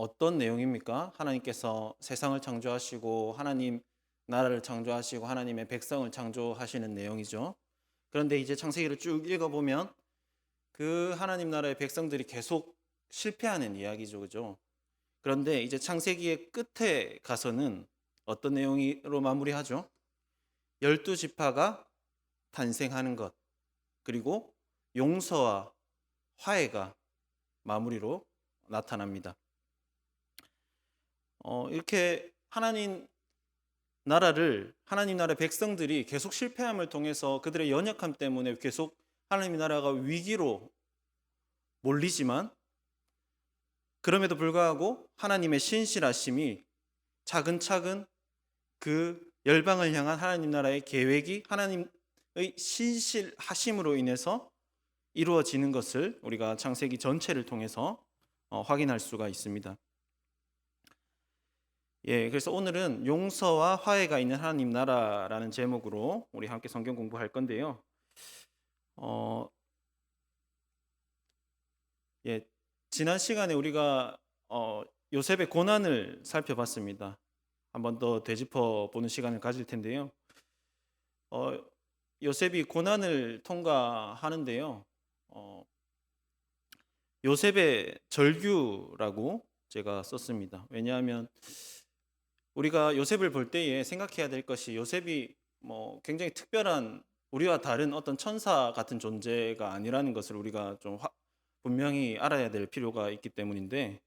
어떤 내용입니까? 하나님께서 세상을 창조하시고 하나님 나라를 창조하시고 하나님의 백성을 창조하시는 내용이죠. 그런데 이제 창세기를 쭉 읽어보면 그 하나님 나라의 백성들이 계속 실패하는 이야기죠. 그죠? 그런데 이제 창세기의 끝에 가서는 어떤 내용으로 마무리하죠? 12지파가 탄생하는 것, 그리고 용서와 화해가 마무리로 나타납니다. 이렇게 하나님 나라의 백성들이 계속 실패함을 통해서 그들의 연약함 때문에 계속 하나님 나라가 위기로 몰리지만, 그럼에도 불구하고 하나님의 신실하심이 차근차근 그 열방을 향한 하나님 나라의 계획이 하나님의 신실하심으로 인해서 이루어지는 것을 우리가 창세기 전체를 통해서 확인할 수가 있습니다. 그래서 오늘은 용서와 화해가 있는 하나님 나라라는 제목으로 우리 함께 성경 공부할 건데요. 어, 지난 시간에 우리가 요셉의 고난을 살펴봤습니다. 한 번 더 되짚어 보는 시간을 가질 텐데요. 어, 요셉이 고난을 통과하는데요. 요셉의 절규라고 제가 썼습니다. 왜냐하면 우리가 요셉을 볼 때에 생각해야 될 것이, 요셉이 굉장히 특별한 우리와 다른 어떤 천사 같은 존재가 아니라는 것을 우리가 좀 분명히 알아야 될 필요가 있기 때문인데,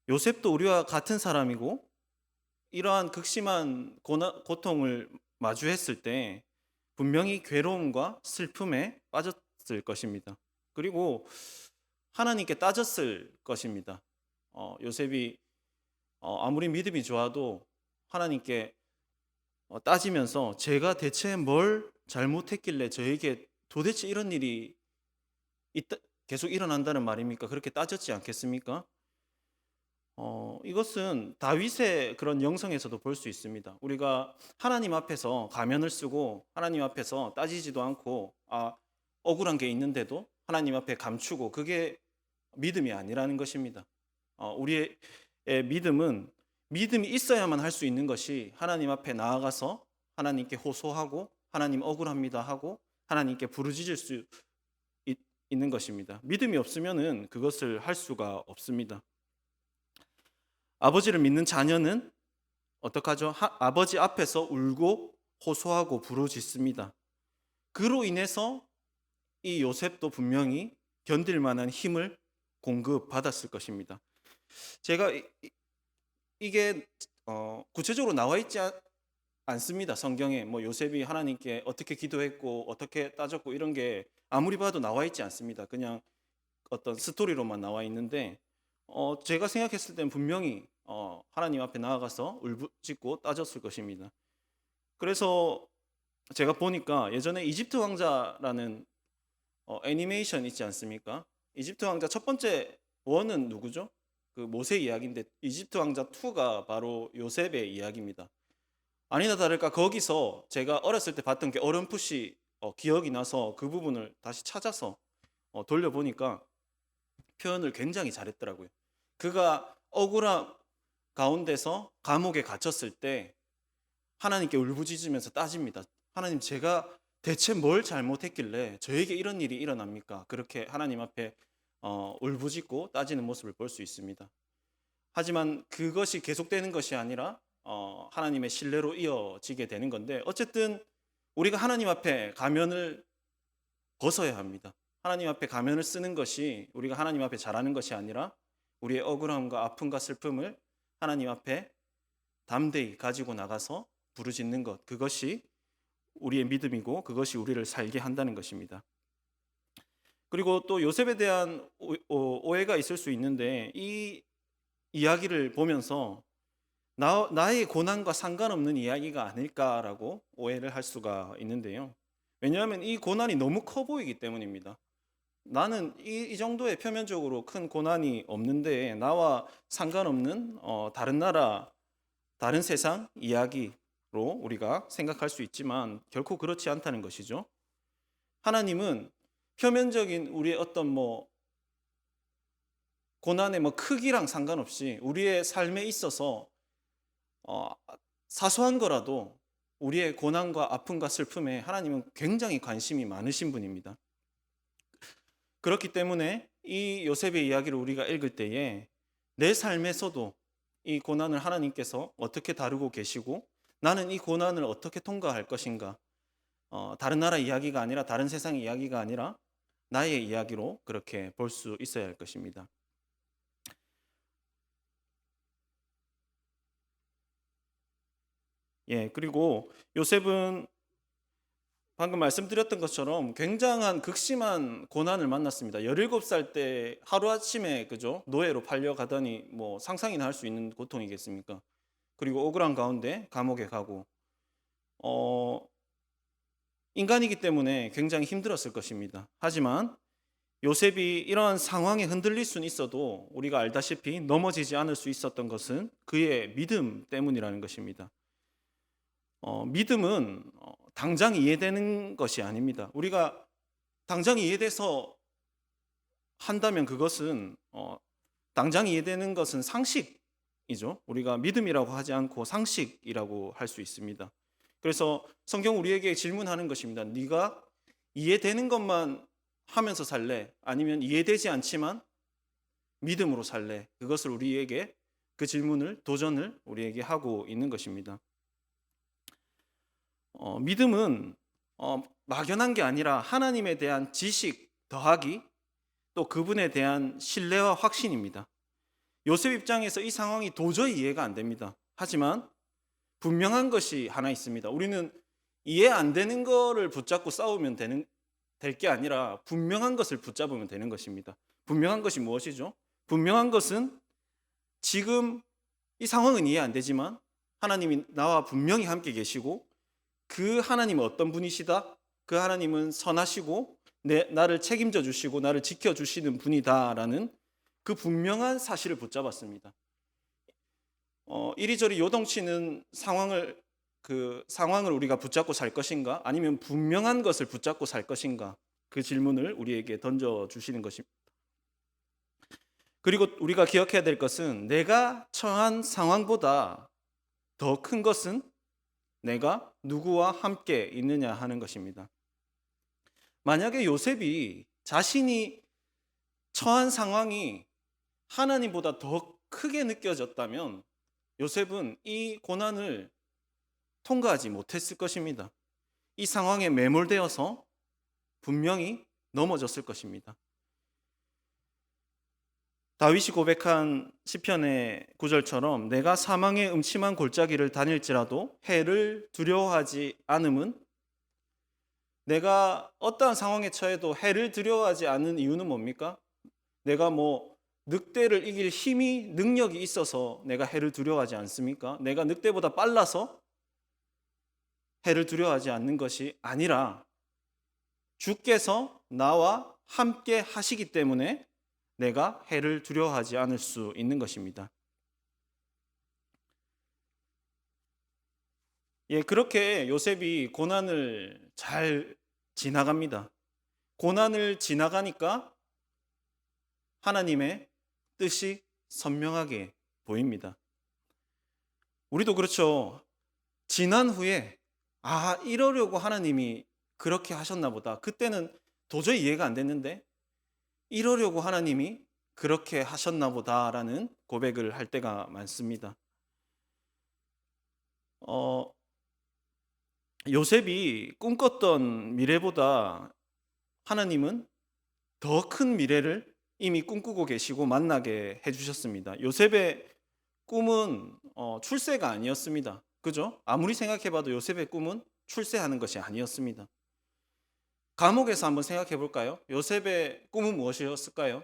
요셉도 우리와 같은 사람이고 이러한 극심한 고통을 마주했을 때 분명히 괴로움과 슬픔에 빠졌을 것입니다. 그리고 하나님께 따졌을 것입니다. 요셉이 아무리 믿음이 좋아도 하나님께 따지면서 제가 대체 뭘 잘못했길래 저에게 도대체 이런 일이 계속 일어난다는 말입니까? 그렇게 따졌지 않겠습니까? 이것은 다윗의 그런 영성에서도 볼 수 있습니다. 우리가 하나님 앞에서 가면을 쓰고 하나님 앞에서 따지지도 않고 억울한 게 있는데도 하나님 앞에 감추고, 그게 믿음이 아니라는 것입니다. 우리의 믿음은 믿음이 있어야만 할 수 있는 것이, 하나님 앞에 나아가서 하나님께 호소하고 하나님 억울합니다 하고 하나님께 부르짖을 수 있는 것입니다. 믿음이 없으면은 그것을 할 수가 없습니다. 아버지를 믿는 자녀는 어떡하죠? 아버지 앞에서 울고 호소하고 부르짖습니다. 그로 인해서 이 요셉도 분명히 견딜 만한 힘을 공급받았을 것입니다. 제가 이게 구체적으로 나와 있지 않습니다. 성경에 요셉이 하나님께 어떻게 기도했고 어떻게 따졌고 이런 게 아무리 봐도 나와 있지 않습니다. 그냥 어떤 스토리로만 나와 있는데, 제가 생각했을 땐 분명히 하나님 앞에 나아가서 울부짖고 따졌을 것입니다. 그래서 제가 보니까 예전에 이집트 왕자라는 애니메이션 있지 않습니까? 이집트 왕자 첫 번째 원은 누구죠? 그 모세 이야기인데, 이집트 왕자 2가 바로 요셉의 이야기입니다. 아니나 다를까 거기서 제가 어렸을 때 봤던 게 어렴풋이 기억이 나서 그 부분을 다시 찾아서 돌려보니까 표현을 굉장히 잘했더라고요. 그가 억울함 가운데서 감옥에 갇혔을 때 하나님께 울부짖으면서 따집니다. 하나님, 제가 대체 뭘 잘못했길래 저에게 이런 일이 일어납니까? 그렇게 하나님 앞에 울부짖고 따지는 모습을 볼 수 있습니다. 하지만 그것이 계속되는 것이 아니라 하나님의 신뢰로 이어지게 되는 건데, 어쨌든 우리가 하나님 앞에 가면을 벗어야 합니다. 하나님 앞에 가면을 쓰는 것이 우리가 하나님 앞에 잘하는 것이 아니라 우리의 억울함과 아픔과 슬픔을 하나님 앞에 담대히 가지고 나가서 부르짖는 것, 그것이 우리의 믿음이고 그것이 우리를 살게 한다는 것입니다. 그리고 또 요셉에 대한 오해가 있을 수 있는데, 이 이야기를 보면서 나의 고난과 상관없는 이야기가 아닐까라고 오해를 할 수가 있는데요. 왜냐하면 이 고난이 너무 커 보이기 때문입니다. 나는 이 정도의 표면적으로 큰 고난이 없는데 나와 상관없는 다른 나라, 다른 세상 이야기로 우리가 생각할 수 있지만 결코 그렇지 않다는 것이죠. 하나님은 표면적인 우리의 어떤 고난의 뭐 크기랑 상관없이 우리의 삶에 있어서 어, 사소한 거라도 우리의 고난과 아픔과 슬픔에 하나님은 굉장히 관심이 많으신 분입니다. 그렇기 때문에 이 요셉의 이야기를 우리가 읽을 때에 내 삶에서도 이 고난을 하나님께서 어떻게 다루고 계시고 나는 이 고난을 어떻게 통과할 것인가, 다른 나라 이야기가 아니라 다른 세상의 이야기가 아니라 나의 이야기로 그렇게 볼 수 있어야 할 것입니다. 예, 그리고 요셉은 방금 말씀드렸던 것처럼 굉장한 극심한 고난을 만났습니다. 17살 때 하루아침에 그죠? 노예로 팔려가다니 뭐 상상이나 할 수 있는 고통이겠습니까? 그리고 억울한 가운데 감옥에 가고 어, 인간이기 때문에 굉장히 힘들었을 것입니다. 하지만 요셉이 이러한 상황에 흔들릴 수는 있어도 우리가 알다시피 넘어지지 않을 수 있었던 것은 그의 믿음 때문이라는 것입니다. 믿음은 당장 이해되는 것이 아닙니다. 우리가 당장 이해돼서 한다면 그것은 당장 이해되는 것은 상식이죠. 우리가 믿음이라고 하지 않고 상식이라고 할 수 있습니다. 그래서 성경 우리에게 질문하는 것입니다. 네가 이해되는 것만 하면서 살래? 아니면 이해되지 않지만 믿음으로 살래? 그것을 우리에게 그 질문을 도전을 우리에게 하고 있는 것입니다. 믿음은 막연한 게 아니라 하나님에 대한 지식 더하기 또 그분에 대한 신뢰와 확신입니다. 요셉 입장에서 이 상황이 도저히 이해가 안 됩니다. 하지만 분명한 것이 하나 있습니다. 우리는 이해 안 되는 거를 붙잡고 싸우면 될 게 아니라 분명한 것을 붙잡으면 되는 것입니다. 분명한 것이 무엇이죠? 분명한 것은 지금 이 상황은 이해 안 되지만 하나님이 나와 분명히 함께 계시고 그 하나님은 어떤 분이시다? 그 하나님은 선하시고 나를 책임져 주시고 나를 지켜주시는 분이다라는 그 분명한 사실을 붙잡았습니다. 이리저리 요동치는 상황을 우리가 붙잡고 살 것인가? 아니면 분명한 것을 붙잡고 살 것인가? 그 질문을 우리에게 던져주시는 것입니다. 그리고 우리가 기억해야 될 것은 내가 처한 상황보다 더 큰 것은 내가 누구와 함께 있느냐 하는 것입니다. 만약에 요셉이 자신이 처한 상황이 하나님보다 더 크게 느껴졌다면 요셉은 이 고난을 통과하지 못했을 것입니다. 이 상황에 매몰되어서 분명히 넘어졌을 것입니다. 다윗이 고백한 시편의 구절처럼 내가 사망의 음침한 골짜기를 다닐지라도 해를 두려워하지 않음은, 내가 어떠한 상황에 처해도 해를 두려워하지 않는 이유는 뭡니까? 내가 뭐 늑대를 이길 힘이 능력이 있어서 내가 해를 두려워하지 않습니까? 내가 늑대보다 빨라서 해를 두려워하지 않는 것이 아니라 주께서 나와 함께 하시기 때문에 내가 해를 두려워하지 않을 수 있는 것입니다. 예, 그렇게 요셉이 고난을 잘 지나갑니다. 고난을 지나가니까 하나님의 뜻이 선명하게 보입니다. 우리도 그렇죠. 지난 후에 이러려고 하나님이 그렇게 하셨나 보다. 그때는 도저히 이해가 안 됐는데 이러려고 하나님이 그렇게 하셨나 보다라는 고백을 할 때가 많습니다. 요셉이 꿈꿨던 미래보다 하나님은 더 큰 미래를 이미 꿈꾸고 계시고 만나게 해주셨습니다. 요셉의 꿈은 출세가 아니었습니다. 그죠? 아무리 생각해봐도 요셉의 꿈은 출세하는 것이 아니었습니다. 감옥에서 한번 생각해 볼까요? 요셉의 꿈은 무엇이었을까요?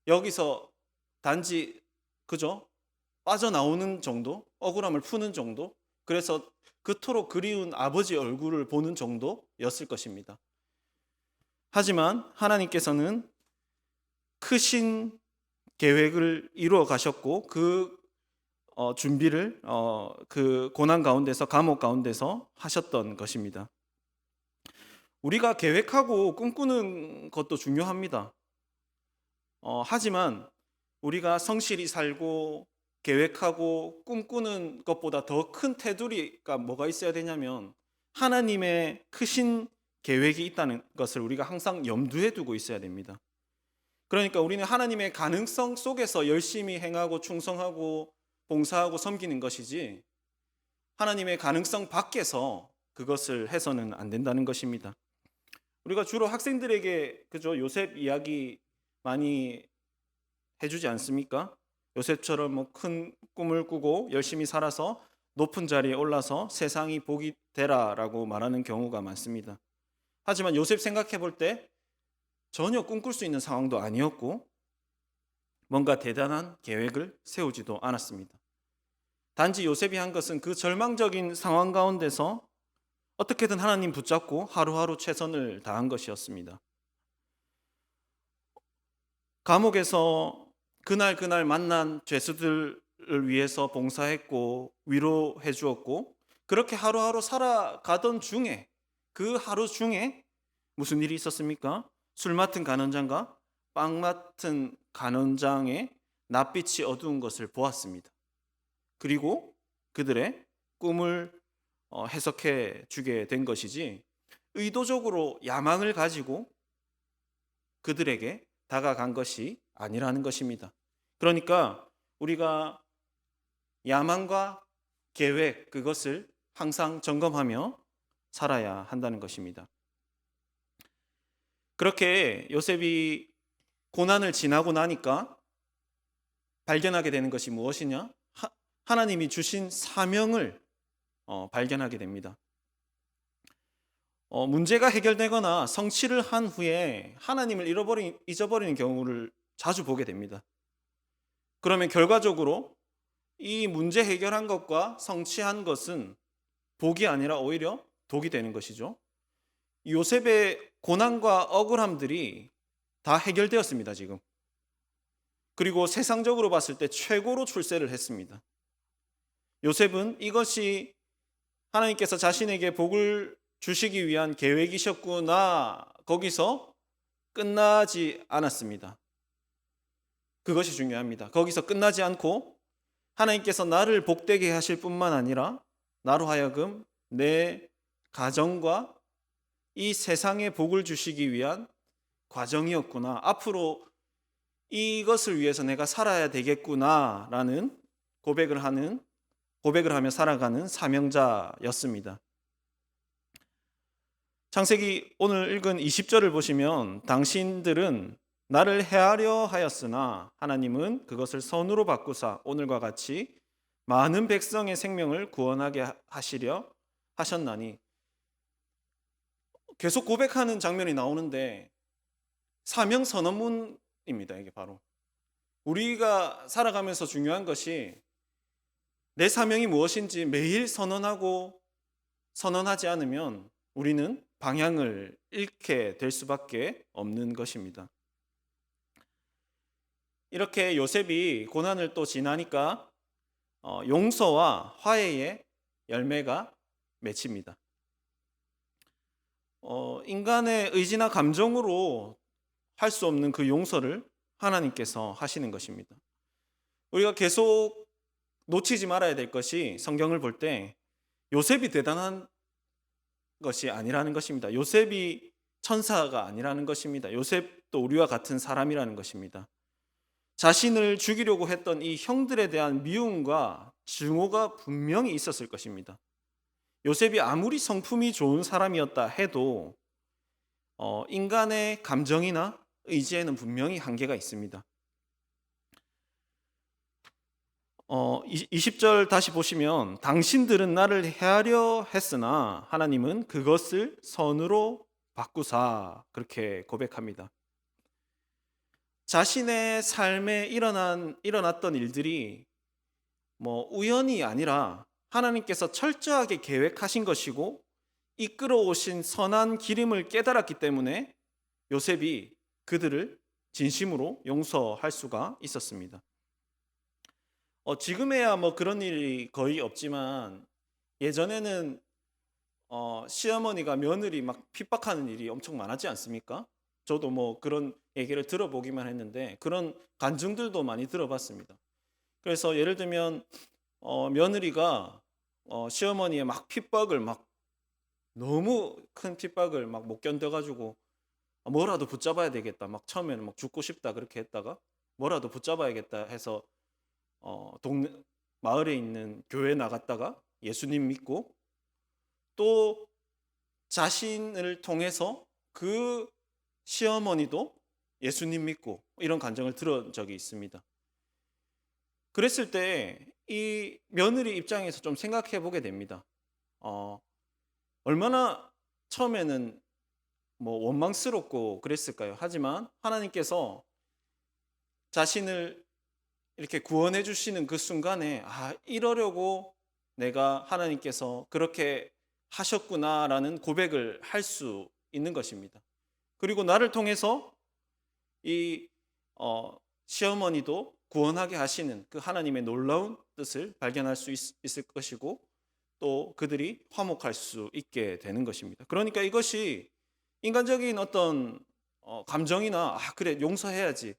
여기서 단지 그죠? 빠져나오는 정도, 억울함을 푸는 정도, 그래서 그토록 그리운 아버지 얼굴을 보는 정도였을 것입니다. 하지만 하나님께서는 크신 계획을 이루어 가셨고 그 준비를 그 고난 가운데서, 감옥 가운데서 하셨던 것입니다. 우리가 계획하고 꿈꾸는 것도 중요합니다. 하지만 우리가 성실히 살고 계획하고 꿈꾸는 것보다 더 큰 테두리가 뭐가 있어야 되냐면 하나님의 크신 계획이 있다는 것을 우리가 항상 염두에 두고 있어야 됩니다. 그러니까 우리는 하나님의 가능성 속에서 열심히 행하고 충성하고 봉사하고 섬기는 것이지 하나님의 가능성 밖에서 그것을 해서는 안 된다는 것입니다. 우리가 주로 학생들에게 그죠? 요셉 이야기 많이 해주지 않습니까? 요셉처럼 뭐 큰 꿈을 꾸고 열심히 살아서 높은 자리에 올라서 세상이 복이 되라라고 말하는 경우가 많습니다. 하지만 요셉 생각해 볼 때 전혀 꿈꿀 수 있는 상황도 아니었고 뭔가 대단한 계획을 세우지도 않았습니다. 단지 요셉이 한 것은 그 절망적인 상황 가운데서 어떻게든 하나님 붙잡고 하루하루 최선을 다한 것이었습니다. 감옥에서 그날 만난 죄수들을 위해서 봉사했고 위로해 주었고 그렇게 하루하루 살아가던 중에 그 하루 중에 무슨 일이 있었습니까? 술 맡은 간원장과 빵 맡은 간원장의 낯빛이 어두운 것을 보았습니다. 그리고 그들의 꿈을 해석해 주게 된 것이지 의도적으로 야망을 가지고 그들에게 다가간 것이 아니라는 것입니다. 그러니까 우리가 야망과 계획 그것을 항상 점검하며 살아야 한다는 것입니다. 그렇게 요셉이 고난을 지나고 나니까 발견하게 되는 것이 무엇이냐? 하나님이 주신 사명을 발견하게 됩니다. 문제가 해결되거나 성취를 한 후에 하나님을 잊어버리는 경우를 자주 보게 됩니다. 그러면 결과적으로 이 문제 해결한 것과 성취한 것은 복이 아니라 오히려 독이 되는 것이죠. 요셉의 고난과 억울함들이 다 해결되었습니다, 지금. 그리고 세상적으로 봤을 때 최고로 출세를 했습니다. 요셉은 이것이 하나님께서 자신에게 복을 주시기 위한 계획이셨구나, 거기서 끝나지 않았습니다. 그것이 중요합니다. 거기서 끝나지 않고 하나님께서 나를 복되게 하실 뿐만 아니라 나로 하여금 내 가정과 이 세상에 복을 주시기 위한 과정이었구나. 앞으로 이것을 위해서 내가 살아야 되겠구나라는 고백을 하며 살아가는 사명자였습니다. 창세기 오늘 읽은 20절을 보시면 당신들은 나를 해하려 하였으나 하나님은 그것을 선으로 바꾸사 오늘과 같이 많은 백성의 생명을 구원하게 하시려 하셨나니, 계속 고백하는 장면이 나오는데 사명 선언문입니다. 이게 바로 우리가 살아가면서 중요한 것이 내 사명이 무엇인지 매일 선언하고 선언하지 않으면 우리는 방향을 잃게 될 수밖에 없는 것입니다. 이렇게 요셉이 고난을 또 지나니까 용서와 화해의 열매가 맺힙니다. 인간의 의지나 감정으로 할 수 없는 그 용서를 하나님께서 하시는 것입니다. 우리가 계속 놓치지 말아야 될 것이 성경을 볼 때 요셉이 대단한 것이 아니라는 것입니다. 요셉이 천사가 아니라는 것입니다. 요셉도 우리와 같은 사람이라는 것입니다. 자신을 죽이려고 했던 이 형들에 대한 미움과 증오가 분명히 있었을 것입니다. 요셉이 아무리 성품이 좋은 사람이었다 해도 인간의 감정이나 의지에는 분명히 한계가 있습니다. 20절 다시 보시면 당신들은 나를 해하려 했으나 하나님은 그것을 선으로 바꾸사, 그렇게 고백합니다. 자신의 삶에 일어났던 일들이 우연이 아니라 하나님께서 철저하게 계획하신 것이고 이끌어 오신 선한 기름을 깨달았기 때문에 요셉이 그들을 진심으로 용서할 수가 있었습니다. 지금에야 그런 일이 거의 없지만 예전에는 시어머니가 며느리 막 핍박하는 일이 엄청 많았지 않습니까? 저도 뭐 그런 얘기를 들어보기만 했는데 그런 간증들도 많이 들어봤습니다. 그래서 예를 들면 며느리가 시어머니의 막 핍박을 막 너무 큰 핍박을 막 못 견뎌가지고 뭐라도 붙잡아야 되겠다. 막 처음에는 막 죽고 싶다 그렇게 했다가 뭐라도 붙잡아야겠다 해서 동네 마을에 있는 교회 나갔다가 예수님 믿고 또 자신을 통해서 그 시어머니도 예수님 믿고 이런 간증을 들은 적이 있습니다. 그랬을 때 이 며느리 입장에서 좀 생각해 보게 됩니다. 어, 얼마나 처음에는 뭐 원망스럽고 그랬을까요? 하지만 하나님께서 자신을 이렇게 구원해 주시는 그 순간에 이러려고 내가 하나님께서 그렇게 하셨구나라는 고백을 할 수 있는 것입니다. 그리고 나를 통해서 이 시어머니도 구원하게 하시는 그 하나님의 놀라운 뜻을 발견할 수 있을 것이고 또 그들이 화목할 수 있게 되는 것입니다. 그러니까 이것이 인간적인 어떤 감정이나 그래 용서해야지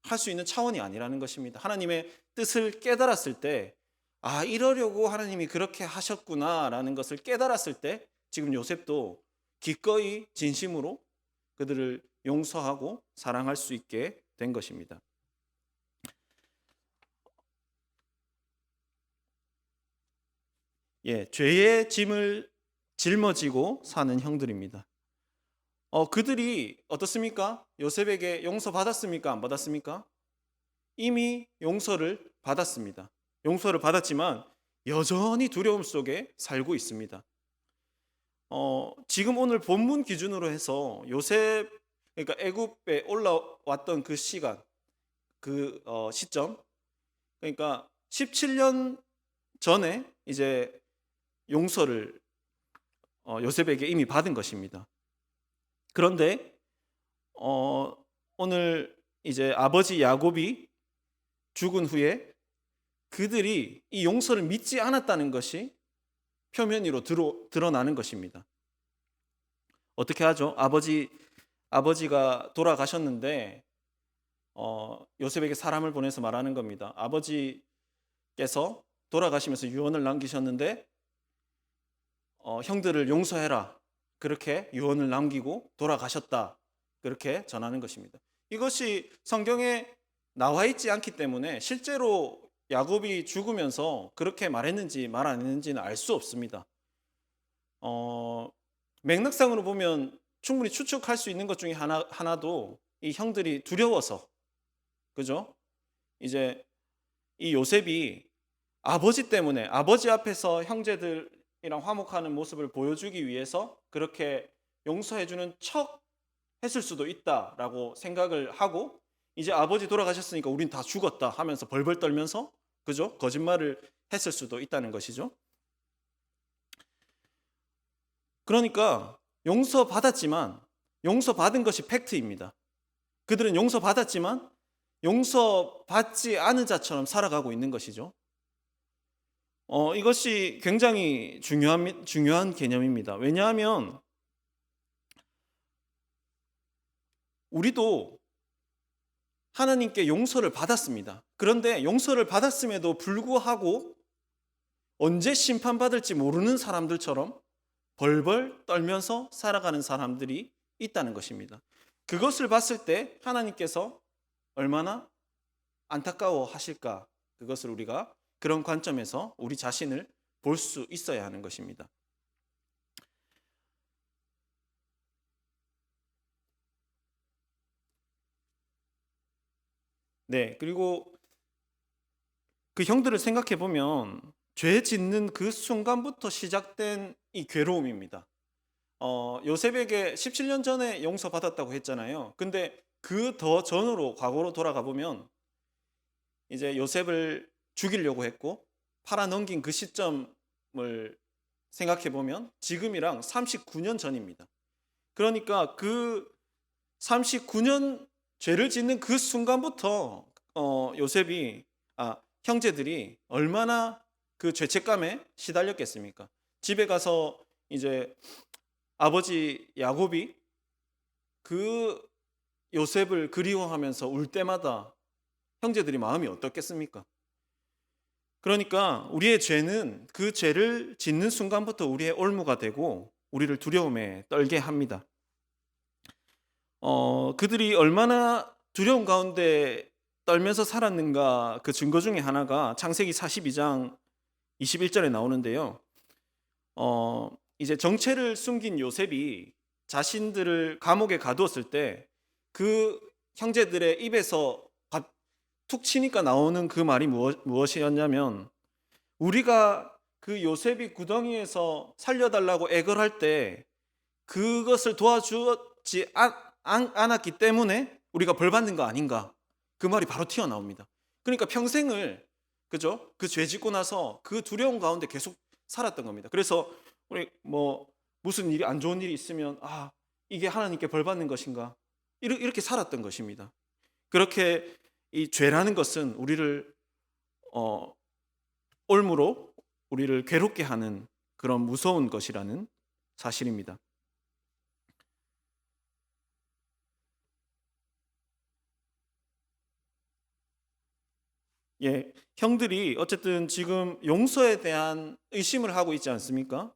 할 수 있는 차원이 아니라는 것입니다. 하나님의 뜻을 깨달았을 때 이러려고 하나님이 그렇게 하셨구나라는 것을 깨달았을 때 지금 요셉도 기꺼이 진심으로 그들을 용서하고 사랑할 수 있게 된 것입니다. 죄의 짐을 짊어지고 사는 형들입니다. 그들이 어떻습니까? 요셉에게 용서받았습니까? 안 받았습니까? 이미 용서를 받았습니다. 용서를 받았지만 여전히 두려움 속에 살고 있습니다. 지금 오늘 본문 기준으로 해서 요셉, 그러니까 애굽에 올라왔던 그 시간, 그 시점, 그러니까 17년 전에 이제 용서를 요셉에게 이미 받은 것입니다. 그런데 오늘 이제 아버지 야곱이 죽은 후에 그들이 이 용서를 믿지 않았다는 것이 표면 위로 드러나는 것입니다. 어떻게 하죠? 아버지가 돌아가셨는데 요셉에게 사람을 보내서 말하는 겁니다. 아버지께서 돌아가시면서 유언을 남기셨는데 형들을 용서해라. 그렇게 유언을 남기고 돌아가셨다. 그렇게 전하는 것입니다. 이것이 성경에 나와 있지 않기 때문에 실제로 야곱이 죽으면서 그렇게 말했는지 말 안 했는지는 알 수 없습니다. 맥락상으로 보면 충분히 추측할 수 있는 것 중에 하나도 이 형들이 두려워서, 그죠? 이제 이 요셉이 아버지 때문에 아버지 앞에서 형제들이랑 화목하는 모습을 보여주기 위해서 그렇게 용서해주는 척 했을 수도 있다라고 생각을 하고 이제 아버지 돌아가셨으니까 우린 다 죽었다 하면서 벌벌 떨면서, 그죠? 거짓말을 했을 수도 있다는 것이죠. 그러니까 용서받았지만 용서받은 것이 팩트입니다. 그들은 용서받았지만 용서받지 않은 자처럼 살아가고 있는 것이죠. 이것이 굉장히 중요한 개념입니다. 왜냐하면 우리도 하나님께 용서를 받았습니다. 그런데 용서를 받았음에도 불구하고 언제 심판받을지 모르는 사람들처럼 벌벌 떨면서 살아가는 사람들이 있다는 것입니다. 그것을 봤을 때 하나님께서 얼마나 안타까워 하실까? 그것을 우리가 그런 관점에서 우리 자신을 볼 수 있어야 하는 것입니다. 네, 그리고 그 형들을 생각해 보면 죄 짓는 그 순간부터 시작된 이 괴로움입니다. 요셉에게 17년 전에 용서받았다고 했잖아요. 근데 그 더 전으로 과거로 돌아가 보면 이제 요셉을 죽이려고 했고 팔아넘긴 그 시점을 생각해 보면 지금이랑 39년 전입니다. 그러니까 그 39년 죄를 짓는 그 순간부터 요셉이 형제들이 얼마나 그 죄책감에 시달렸겠습니까? 집에 가서 이제 아버지 야곱이 그 요셉을 그리워하면서 울 때마다 형제들이 마음이 어떻겠습니까? 그러니까 우리의 죄는 그 죄를 짓는 순간부터 우리의 올무가 되고 우리를 두려움에 떨게 합니다. 그들이 얼마나 두려움 가운데 떨면서 살았는가 그 증거 중에 하나가 창세기 42장 21절에 나오는데요. 이제 정체를 숨긴 요셉이 자신들을 감옥에 가두었을 때 그 형제들의 입에서 툭 치니까 나오는 그 말이 무엇이었냐면, 우리가 그 요셉이 구덩이에서 살려달라고 애걸할 때 그것을 도와주지 않았기 때문에 우리가 벌 받는 거 아닌가, 그 말이 바로 튀어나옵니다. 그러니까 평생을, 그죠? 그 죄 짓고 나서 그 두려움 가운데 계속 살았던 겁니다. 그래서 우리 무슨 일이, 안 좋은 일이 있으면 이게 하나님께 벌 받는 것인가, 이렇게 살았던 것입니다. 그렇게 이 죄라는 것은 우리를 올무로 우리를 괴롭게 하는 그런 무서운 것이라는 사실입니다. 예, 형들이 어쨌든 지금 용서에 대한 의심을 하고 있지 않습니까?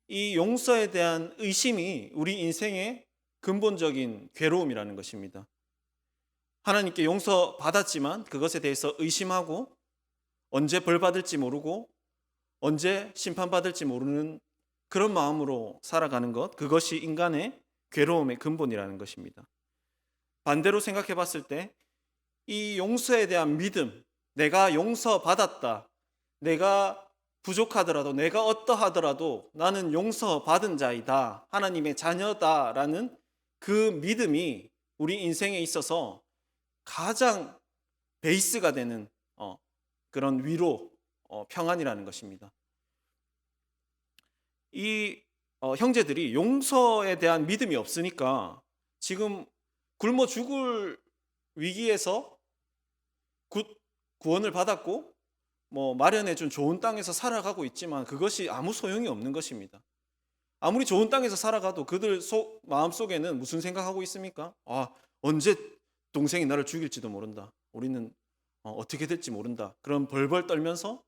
이 용서에 대한 의심이 우리 인생의 근본적인 괴로움이라는 것입니다. 하나님께 용서받았지만 그것에 대해서 의심하고 언제 벌 받을지 모르고 언제 심판받을지 모르는 그런 마음으로 살아가는 것, 그것이 인간의 괴로움의 근본이라는 것입니다. 반대로 생각해 봤을 때 이 용서에 대한 믿음, 내가 용서받았다, 내가 부족하더라도, 내가 어떠하더라도 나는 용서받은 자이다, 하나님의 자녀다라는 그 믿음이 우리 인생에 있어서 가장 베이스가 되는 그런 위로, 평안이라는 것입니다. 이 형제들이 용서에 대한 믿음이 없으니까 지금 굶어 죽을 위기에서 구원을 받았고 마련해준 좋은 땅에서 살아가고 있지만 그것이 아무 소용이 없는 것입니다. 아무리 좋은 땅에서 살아가도 그들 마음속에는 무슨 생각하고 있습니까? 언제 동생이 나를 죽일지도 모른다, 우리는 어떻게 될지 모른다, 그런 벌벌 떨면서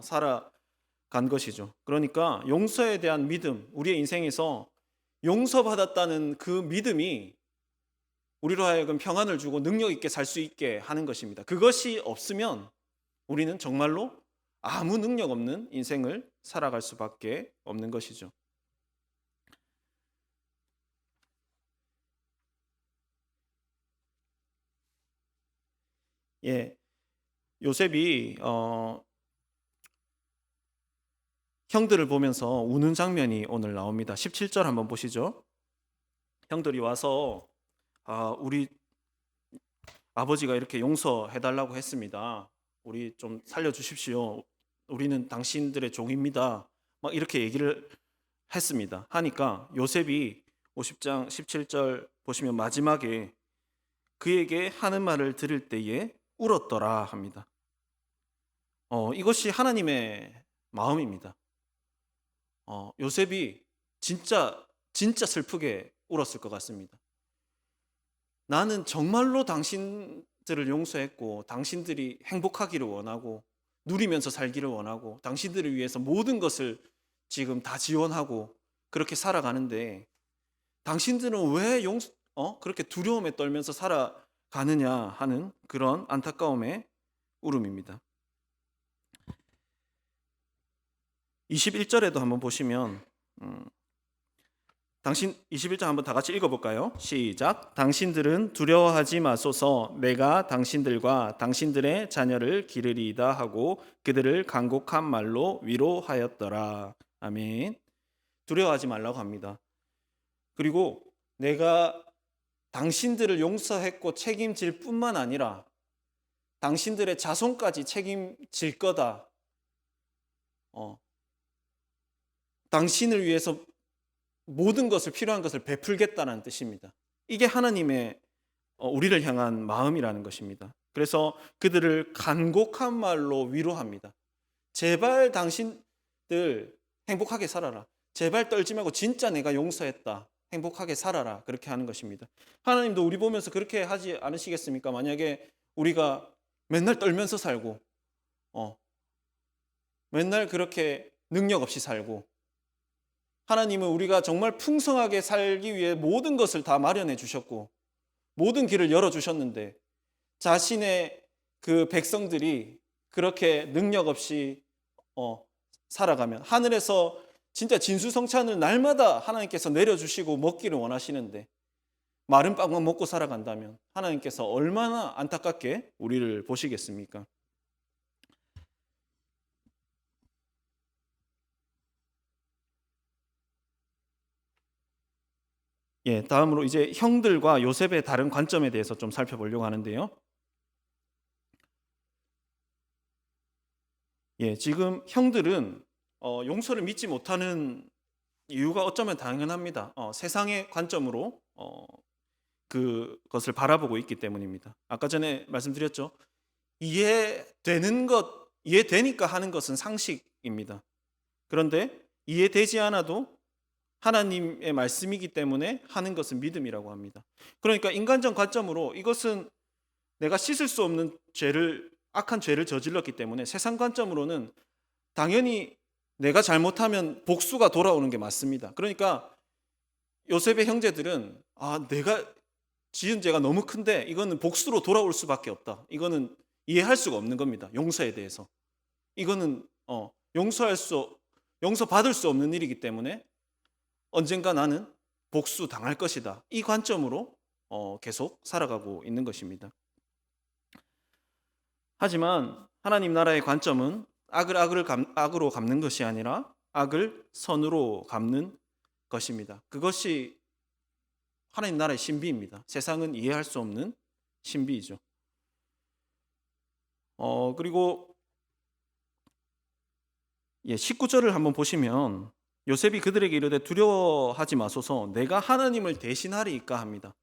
살아간 것이죠. 그러니까 용서에 대한 믿음, 우리의 인생에서 용서받았다는 그 믿음이 우리로 하여금 평안을 주고 능력 있게 살 수 있게 하는 것입니다. 그것이 없으면 우리는 정말로 아무 능력 없는 인생을 살아갈 수밖에 없는 것이죠. 예, 요셉이 형들을 보면서 우는 장면이 오늘 나옵니다. 17절 한번 보시죠. 형들이 와서 우리 아버지가 이렇게 용서해달라고 했습니다. 우리 좀 살려주십시오. 우리는 당신들의 종입니다. 막 이렇게 얘기를 했습니다. 하니까 요셉이 50장 17절 보시면 마지막에 그에게 하는 말을 들을 때에 울었더라 합니다. 이것이 하나님의 마음입니다. 요셉이 진짜 슬프게 울었을 것 같습니다. 나는 정말로 당신들을 용서했고 당신들이 행복하기를 원하고 누리면서 살기를 원하고 당신들을 위해서 모든 것을 지금 다 지원하고 그렇게 살아가는데 당신들은 왜 그렇게 두려움에 떨면서 살아가느냐 하는 그런 안타까움의 울음입니다. 21절에도 한번 보시면 21절 한번 다 같이 읽어볼까요? 시작. 당신들은 두려워하지 마소서, 내가 당신들과 당신들의 자녀를 기르리이다 하고 그들을 간곡한 말로 위로하였더라. 아멘. 두려워하지 말라고 합니다. 그리고 내가 당신들을 용서했고 책임질 뿐만 아니라 당신들의 자손까지 책임질 거다. 당신을 위해서 모든 것을, 필요한 것을 베풀겠다는 뜻입니다. 이게 하나님의 우리를 향한 마음이라는 것입니다. 그래서 그들을 간곡한 말로 위로합니다. 제발 당신들 행복하게 살아라. 제발 떨지 말고 진짜 내가 용서했다, 행복하게 살아라. 그렇게 하는 것입니다. 하나님도 우리 보면서 그렇게 하지 않으시겠습니까? 만약에 우리가 맨날 떨면서 살고 맨날 그렇게 능력 없이 살고, 하나님은 우리가 정말 풍성하게 살기 위해 모든 것을 다 마련해 주셨고 모든 길을 열어 주셨는데 자신의 그 백성들이 그렇게 능력 없이 살아가면, 하늘에서 진짜 진수성찬을 날마다 하나님께서 내려주시고 먹기를 원하시는데 마른 빵만 먹고 살아간다면 하나님께서 얼마나 안타깝게 우리를 보시겠습니까? 다음으로 이제 형들과 요셉의 다른 관점에 대해서 좀 살펴보려고 하는데요. 지금 형들은 용서를 믿지 못하는 이유가 어쩌면 당연합니다. 세상의 관점으로 그것을 바라보고 있기 때문입니다. 아까 전에 말씀드렸죠. 이해되니까 하는 것은 상식입니다. 그런데 이해되지 않아도 하나님의 말씀이기 때문에 하는 것은 믿음이라고 합니다. 그러니까 인간적 관점으로 이것은 내가 씻을 수 없는 악한 죄를 저질렀기 때문에, 세상 관점으로는 당연히 내가 잘못하면 복수가 돌아오는 게 맞습니다. 그러니까 요셉의 형제들은 내가 지은 죄가 너무 큰데 이거는 복수로 돌아올 수밖에 없다. 이거는 이해할 수가 없는 겁니다. 용서에 대해서. 이거는 용서받을 수 없는 일이기 때문에 언젠가 나는 복수 당할 것이다. 이 관점으로 계속 살아가고 있는 것입니다. 하지만 하나님 나라의 관점은 악으로 갚는 것이 아니라 악을 선으로 갚는 것입니다. 그것이 하나님 나라의 신비입니다. 세상은 이해할 수 없는 신비이죠. 그리고 19절을 한번 보시면 요셉이 그들에게 이르되 두려워하지 마소서, 내가 하나님을 대신하리이까 합니다.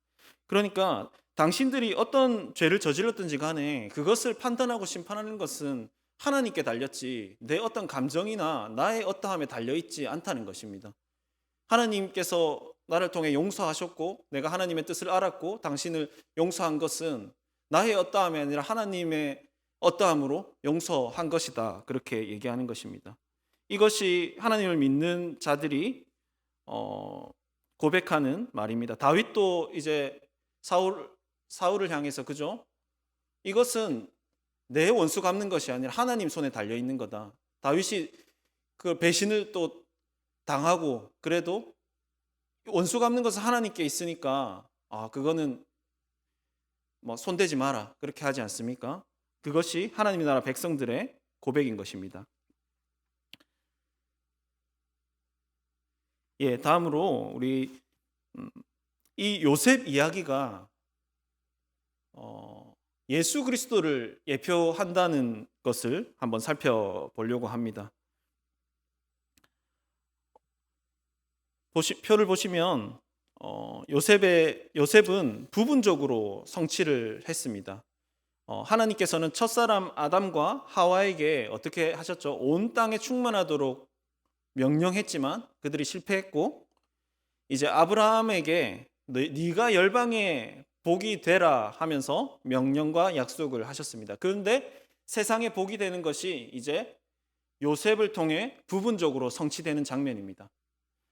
그러니까 당신들이 어떤 죄를 저질렀든지 간에 그것을 판단하고 심판하는 것은 하나님께 달렸지 내 어떤 감정이나 나의 어떠함에 달려있지 않다는 것입니다. 하나님께서 나를 통해 용서하셨고 내가 하나님의 뜻을 알았고 당신을 용서한 것은 나의 어떠함이 아니라 하나님의 어떠함으로 용서한 것이다. 그렇게 얘기하는 것입니다. 이것이 하나님을 믿는 자들이 고백하는 말입니다. 다윗도 이제 사울을 향해서, 그죠? 이것은 내 원수 갚는 것이 아니라 하나님 손에 달려 있는 거다. 다윗이 그 배신을 또 당하고 그래도 원수 갚는 것은 하나님께 있으니까 그거는 뭐 손대지 마라, 그렇게 하지 않습니까? 그것이 하나님의 나라 백성들의 고백인 것입니다. 다음으로 우리 이 요셉 이야기가 예수 그리스도를 예표한다는 것을 한번 살펴보려고 합니다. 표를 보시면 요셉은 부분적으로 성취를 했습니다. 하나님께서는 첫사람 아담과 하와에게 어떻게 하셨죠? 온 땅에 충만하도록 명령했지만 그들이 실패했고, 이제 아브라함에게 네가 열방의 복이 되라 하면서 명령과 약속을 하셨습니다. 그런데 세상에 복이 되는 것이 이제 요셉을 통해 부분적으로 성취되는 장면입니다.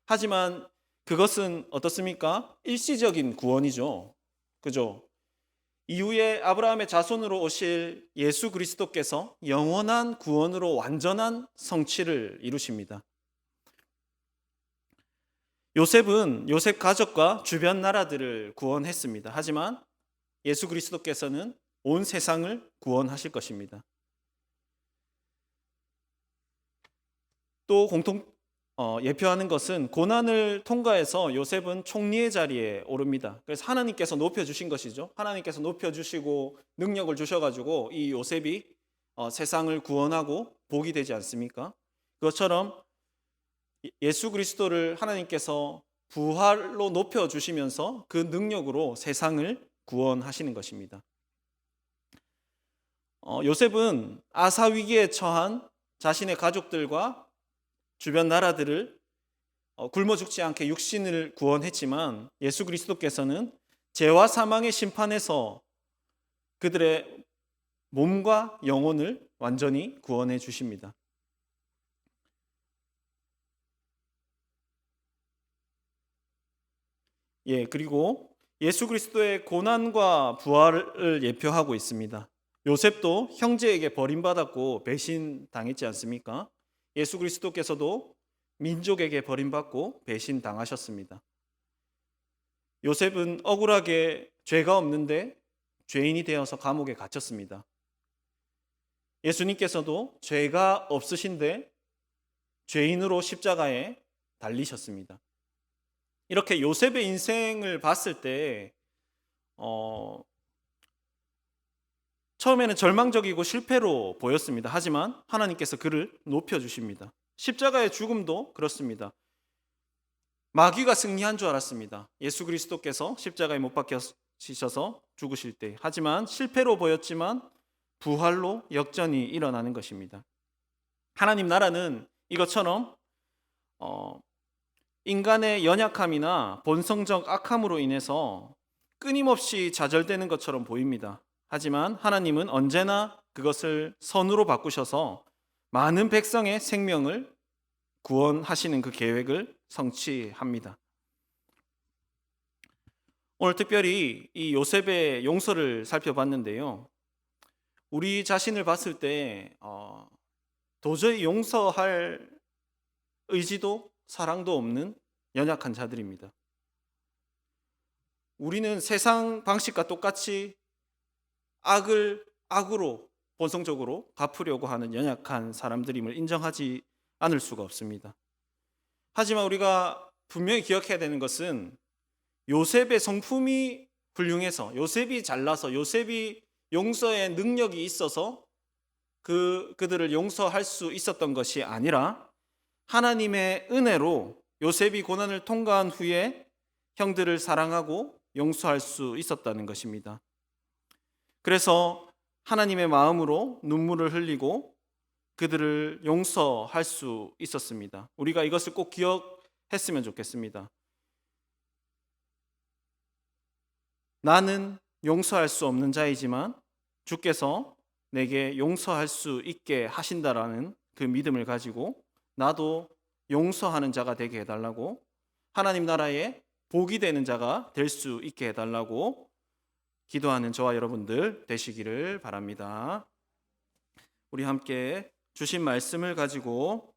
하지만 그것은 어떻습니까? 일시적인 구원이죠. 그죠? 이후에 아브라함의 자손으로 오실 예수 그리스도께서 영원한 구원으로 완전한 성취를 이루십니다. 요셉은 요셉 가족과 주변 나라들을 구원했습니다. 하지만 예수 그리스도께서는 온 세상을 구원하실 것입니다. 또 예표하는 것은 고난을 통과해서 요셉은 총리의 자리에 오릅니다. 그래서 하나님께서 높여주신 것이죠. 하나님께서 높여주시고 능력을 주셔가지고 이 요셉이 세상을 구원하고 복이 되지 않습니까? 그것처럼 예수 그리스도를 하나님께서 부활로 높여주시면서 그 능력으로 세상을 구원하시는 것입니다. 요셉은 아사 위기에 처한 자신의 가족들과 주변 나라들을 굶어 죽지 않게 육신을 구원했지만 예수 그리스도께서는 죄와 사망의 심판에서 그들의 몸과 영혼을 완전히 구원해 주십니다. 그리고 예수 그리스도의 고난과 부활을 예표하고 있습니다. 요셉도 형제에게 버림받았고 배신당했지 않습니까? 예수 그리스도께서도 민족에게 버림받고 배신당하셨습니다. 요셉은 억울하게 죄가 없는데 죄인이 되어서 감옥에 갇혔습니다. 예수님께서도 죄가 없으신데 죄인으로 십자가에 달리셨습니다. 이렇게 요셉의 인생을 봤을 때 처음에는 절망적이고 실패로 보였습니다. 하지만 하나님께서 그를 높여주십니다. 십자가의 죽음도 그렇습니다. 마귀가 승리한 줄 알았습니다. 예수 그리스도께서 십자가에 못 박히셔서 죽으실 때. 하지만 실패로 보였지만 부활로 역전이 일어나는 것입니다. 하나님 나라는 이것처럼 인간의 연약함이나 본성적 악함으로 인해서 끊임없이 좌절되는 것처럼 보입니다. 하지만 하나님은 언제나 그것을 선으로 바꾸셔서 많은 백성의 생명을 구원하시는 그 계획을 성취합니다. 오늘 특별히 이 요셉의 용서를 살펴봤는데요. 우리 자신을 봤을 때 도저히 용서할 의지도 사랑도 없는 연약한 자들입니다. 우리는 세상 방식과 똑같이 악을 악으로 본성적으로 갚으려고 하는 연약한 사람들임을 인정하지 않을 수가 없습니다. 하지만 우리가 분명히 기억해야 되는 것은 요셉의 성품이 훌륭해서, 요셉이 잘나서, 요셉이 용서의 능력이 있어서 그들을 용서할 수 있었던 것이 아니라 하나님의 은혜로 요셉이 고난을 통과한 후에 형들을 사랑하고 용서할 수 있었다는 것입니다. 그래서 하나님의 마음으로 눈물을 흘리고 그들을 용서할 수 있었습니다. 우리가 이것을 꼭 기억했으면 좋겠습니다. 나는 용서할 수 없는 자이지만 주께서 내게 용서할 수 있게 하신다라는 그 믿음을 가지고 나도 용서하는 자가 되게 해달라고, 하나님 나라에 복이 되는 자가 될 수 있게 해달라고 기도하는 저와 여러분들 되시기를 바랍니다. 우리 함께 주신 말씀을 가지고